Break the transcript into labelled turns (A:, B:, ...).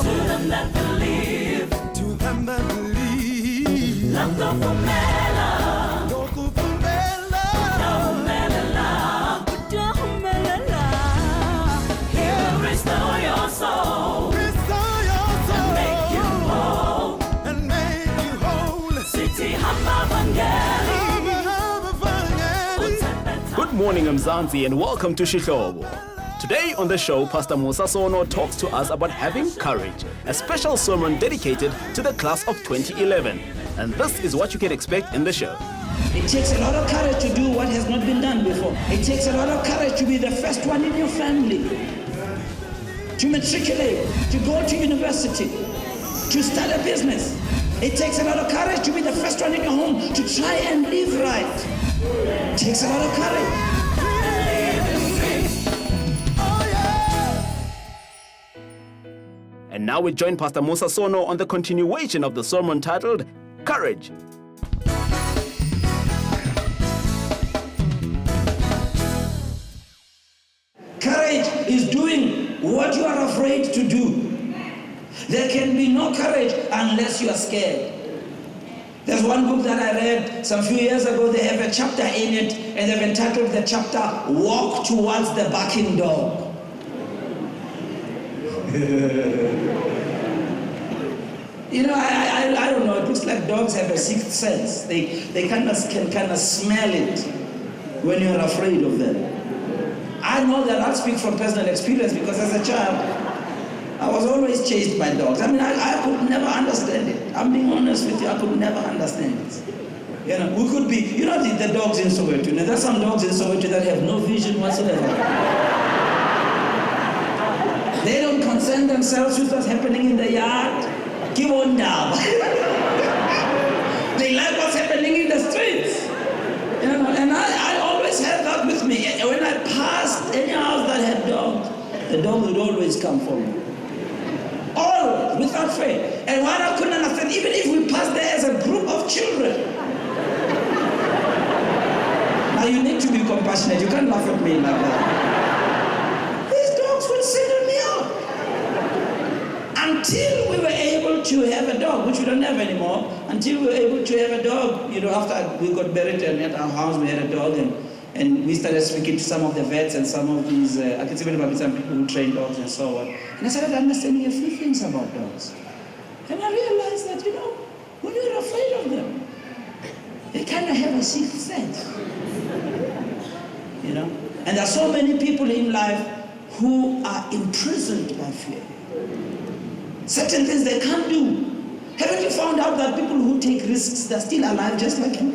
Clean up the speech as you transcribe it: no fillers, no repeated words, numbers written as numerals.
A: To them that believe.
B: To them that believe.
A: Langofumela. He'll restore your soul. And make you whole. City Hamavangeli.
C: Good morning, Mzansi, and welcome to Xihlovo. Today on the show, Pastor Mosa Sono talks to us about having courage, a special sermon dedicated to the class of 2011. And this is what you can expect in the show.
D: It takes a lot of courage to do what has not been done before. It takes a lot of courage to be the first one in your family, to matriculate, to go to university, to start a business. It takes a lot of courage to be the first one in your home, to try and live right. It takes a lot of courage.
C: And now we join Pastor Mosa Sono on the continuation of the sermon titled Courage.
D: Courage is doing what you are afraid to do. There can be no courage unless you are scared. There's one book that I read some few years ago. They have a chapter in it, and they've entitled the chapter, Walk Towards the Barking Dog. You know, I don't know, it looks like dogs have a sixth sense. They can kind of smell it when you're afraid of them. I know that. I speak from personal experience because as a child, I was always chased by dogs. I mean, I could never understand it. I'm being honest with you, I could never understand it. You know, we could be, you know, the dogs in Soweto. You know, there's some dogs in Soweto that have no vision whatsoever. They don't concern themselves with what's happening in the yard. Give on down. They like what's happening in the streets. You know, and I always had that with me. When I passed any house that had dogs, the dog would always come for me. Always, without fail. And what I couldn't understand, even if we passed there as a group of children. Now you need to be compassionate. You can't laugh at me like that. These dogs would single me out. Until we were able to have a dog, which we don't have anymore, until we were able to have a dog, you know, after we got married and at our house we had a dog, and we started speaking to some of the vets and some of these, I can even about some people who train dogs and so on. And I started understanding a few things about dogs. And I realized that, you know, when you're afraid of them, they kind of have a sixth sense. You know? And there are so many people in life who are imprisoned by fear. Certain things they can't do. Haven't you found out that people who take risks, they're still alive just like you?